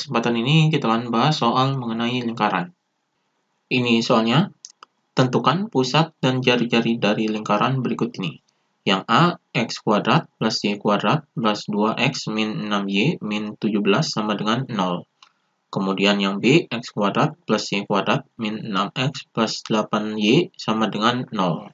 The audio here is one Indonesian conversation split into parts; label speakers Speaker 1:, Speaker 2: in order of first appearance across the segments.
Speaker 1: kesempatan ini kita akan bahas soal mengenai lingkaran. Ini soalnya, tentukan pusat dan jari-jari dari lingkaran berikut ini. Yang A, x kuadrat plus y kuadrat plus 2x min 6y min 17 sama dengan 0. Kemudian yang B, x kuadrat plus y kuadrat min 6x plus 8y sama dengan 0.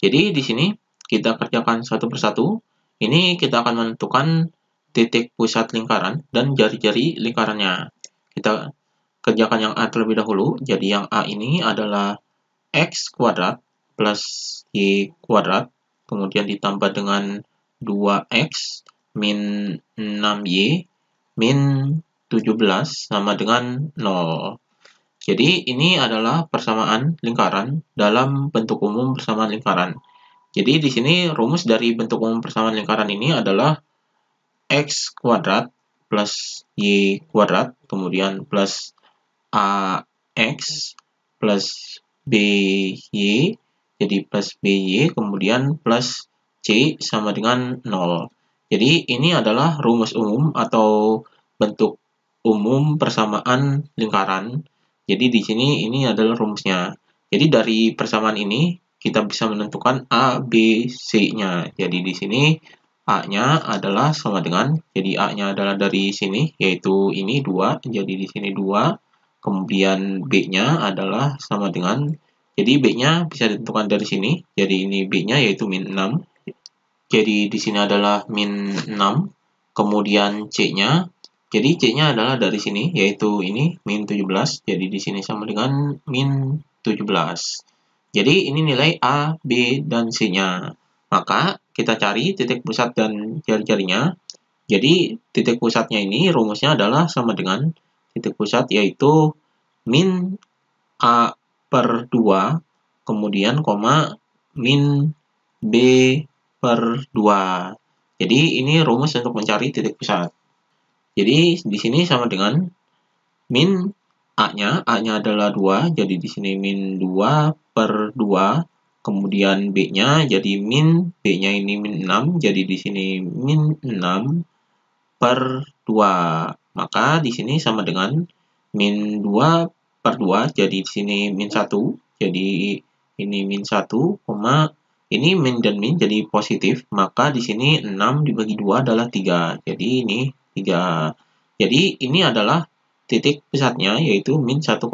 Speaker 1: Jadi di sini kita kerjakan satu persatu. Ini kita akan menentukan titik pusat lingkaran dan jari-jari lingkarannya. Kita kerjakan yang A terlebih dahulu. Jadi yang A ini adalah x kuadrat plus y kuadrat, kemudian ditambah dengan 2x min 6y min 17 sama dengan 0. Jadi ini adalah persamaan lingkaran dalam bentuk umum persamaan lingkaran. Jadi di sini rumus dari bentuk umum persamaan lingkaran ini adalah x kuadrat plus y kuadrat, kemudian plus ax plus by, jadi plus by, kemudian plus c sama dengan 0. Jadi ini adalah rumus umum atau bentuk umum persamaan lingkaran. Jadi di sini ini adalah rumusnya. Jadi dari persamaan ini kita bisa menentukan A, B, C-nya. Jadi di sini A-nya adalah sama dengan, jadi A-nya adalah dari sini, yaitu ini 2, jadi di sini 2. Kemudian B-nya adalah sama dengan, jadi B-nya bisa ditentukan dari sini, jadi ini B-nya yaitu min 6. Jadi di sini adalah min 6. Kemudian C-nya, jadi C-nya adalah dari sini, yaitu ini min 17, jadi di sini sama dengan min 17. Jadi ini nilai A, B, dan C-nya. Maka kita cari titik pusat dan jari-jarinya. Jadi titik pusatnya ini rumusnya adalah sama dengan titik pusat yaitu min A per 2, kemudian koma min B per 2. Jadi ini rumus untuk mencari titik pusat. Jadi di sini sama dengan min A-nya adalah 2, jadi di sini min 2 per 2, kemudian B-nya jadi min, B-nya ini min 6, jadi di sini min 6 per 2. Maka di sini sama dengan min 2 per 2, jadi di sini min 1, jadi ini min 1, ini min dan min jadi positif, maka di sini 6 dibagi 2 adalah 3, jadi ini 3. Jadi ini adalah titik pusatnya yaitu min 1,3.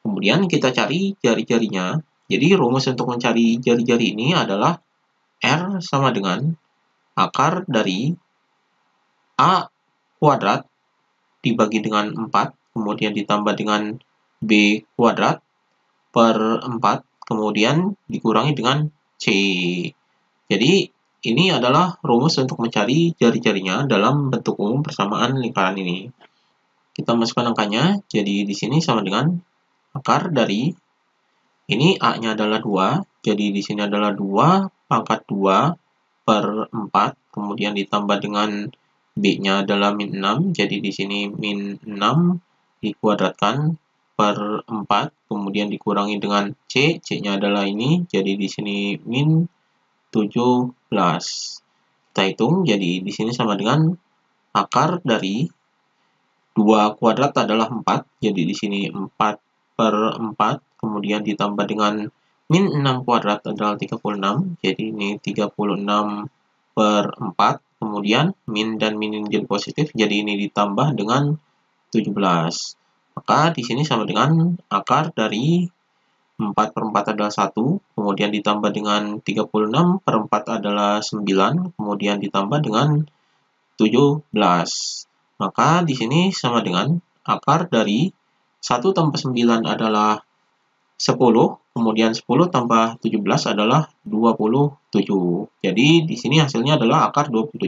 Speaker 1: Kemudian kita cari jari-jarinya. Jadi rumus untuk mencari jari-jari ini adalah R sama dengan akar dari A kuadrat dibagi dengan 4, kemudian ditambah dengan B kuadrat per 4, kemudian dikurangi dengan C. Jadi ini adalah rumus untuk mencari jari-jarinya dalam bentuk umum persamaan lingkaran ini. Kita masukkan angkanya, jadi di sini sama dengan akar dari, ini A-nya adalah 2, jadi di sini adalah 2 pangkat 2 per 4, kemudian ditambah dengan B-nya adalah min 6, jadi di sini min 6 dikuadratkan per 4, kemudian dikurangi dengan C, C-nya adalah ini, jadi di sini min 17. Kita hitung, jadi di sini sama dengan akar dari 2 kuadrat adalah 4, jadi di sini 4 per 4, kemudian ditambah dengan min 6 kuadrat adalah 36, jadi ini 36 per 4, kemudian min dan min ini jadi positif, jadi ini ditambah dengan 17. Maka di sini sama dengan akar dari 4 per 4 adalah 1, kemudian ditambah dengan 36 per 4 adalah 9, kemudian ditambah dengan 17. Maka di sini sama dengan akar dari 1 tambah 9 adalah 10, kemudian 10 tambah 17 adalah 27. Jadi di sini hasilnya adalah akar 27.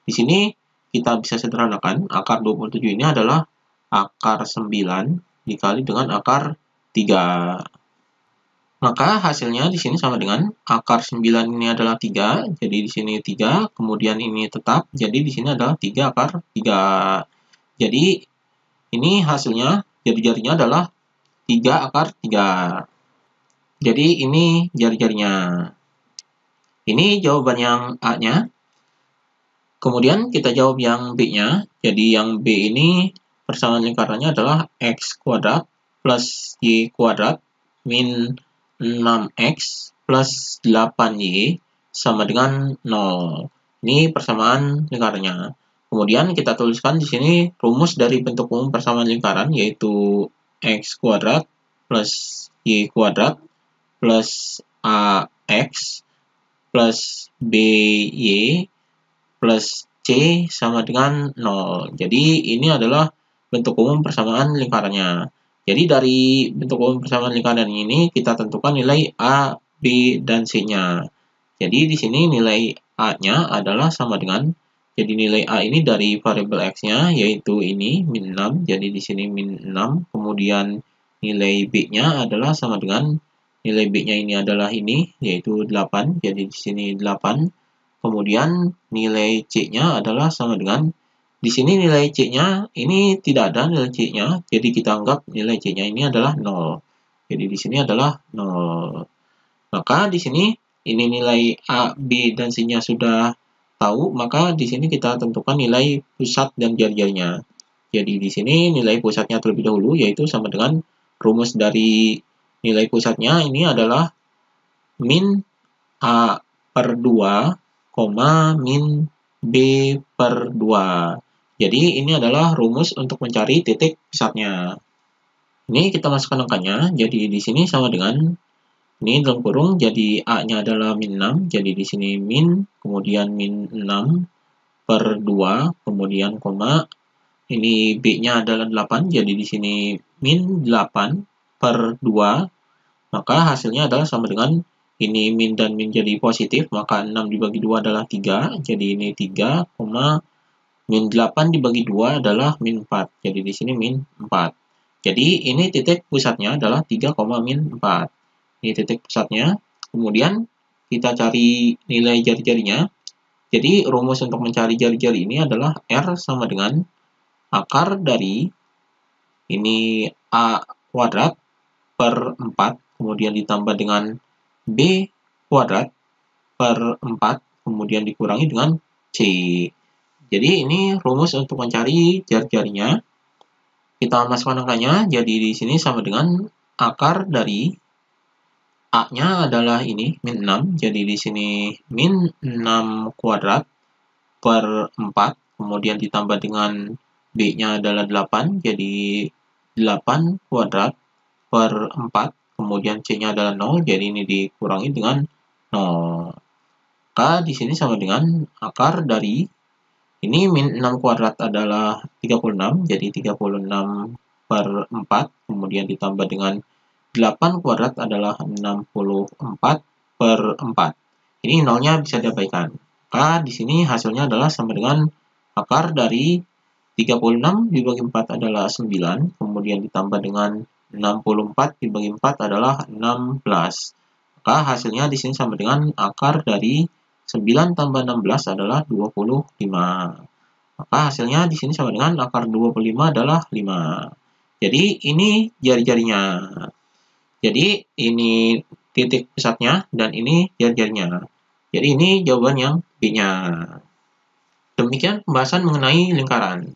Speaker 1: Di sini kita bisa sederhanakan, akar 27 ini adalah akar 9 dikali dengan akar 3. Maka hasilnya di sini sama dengan akar 9 ini adalah 3, jadi di sini 3, kemudian ini tetap, jadi di sini adalah 3 akar 3. Jadi ini hasilnya, jari-jarinya adalah 3 akar 3. Jadi ini jari-jarinya. Ini jawaban yang A-nya. Kemudian kita jawab yang B-nya. Jadi yang B ini persamaan lingkarannya adalah X kuadrat plus Y kuadrat min 6X plus 8Y sama dengan 0. Ini persamaan lingkarannya. Kemudian kita tuliskan di sini rumus dari bentuk umum persamaan lingkaran, yaitu X kuadrat plus Y kuadrat plus AX plus BY plus C sama dengan 0. Jadi ini adalah bentuk umum persamaan lingkarannya. Jadi dari bentuk umum persamaan lingkaran ini kita tentukan nilai A, B, dan C-nya. Jadi di sini nilai A-nya adalah sama dengan, jadi nilai A ini dari variabel X-nya, yaitu ini, min 6. Jadi di sini min 6. Kemudian nilai B-nya adalah sama dengan, nilai B-nya ini adalah ini, yaitu 8. Jadi di sini 8. Kemudian nilai C-nya adalah sama dengan, di sini nilai C-nya ini tidak ada nilai C-nya, jadi kita anggap nilai C-nya ini adalah 0. Jadi di sini adalah 0. Maka di sini ini nilai A, B, dan C-nya sudah tahu, maka di sini kita tentukan nilai pusat dan jari-jarinya. Jadi di sini nilai pusatnya terlebih dahulu, yaitu sama dengan rumus dari nilai pusatnya ini adalah min A per 2, min B per 2. Jadi ini adalah rumus untuk mencari titik pusatnya. Ini kita masukkan angkanya, jadi di sini sama dengan, ini dalam kurung, jadi A-nya adalah min 6, jadi di sini min, kemudian min 6 per 2, kemudian koma, ini B-nya adalah 8, jadi di sini min 8 per 2, maka hasilnya adalah sama dengan, ini min dan min jadi positif, maka 6 dibagi 2 adalah 3, jadi ini 3, min 8 dibagi 2 adalah min 4, jadi di sini min 4. Jadi ini titik pusatnya adalah 3, min 4. Ini titik pusatnya. Kemudian kita cari nilai jari-jarinya. Jadi rumus untuk mencari jari-jari ini adalah R sama dengan akar dari ini A kuadrat per 4, kemudian ditambah dengan B kuadrat per 4, kemudian dikurangi dengan C. Jadi ini rumus untuk mencari jari-jarinya. Kita masukkan angkanya, jadi di sini sama dengan akar dari A-nya adalah ini, min 6, jadi di sini min 6 kuadrat per 4, kemudian ditambah dengan B-nya adalah 8, jadi 8 kuadrat per 4, kemudian C-nya adalah 0, jadi ini dikurangi dengan 0. Maka di sini sama dengan akar dari, ini min 6 kuadrat adalah 36, jadi 36 per 4, kemudian ditambah dengan 8 kuadrat adalah 64 per 4. Ini nolnya bisa diabaikan. Maka di sini hasilnya adalah sama dengan akar dari 36 dibagi 4 adalah 9, kemudian ditambah dengan 64 dibagi 4 adalah 16. Maka hasilnya di sini sama dengan akar dari 9 tambah 16 adalah 25. Maka hasilnya di sini sama dengan akar 25 adalah 5. Jadi ini jari-jarinya. Jadi ini titik pusatnya dan ini jari-jarinya. Jadi ini jawaban yang B-nya. Demikian pembahasan mengenai lingkaran.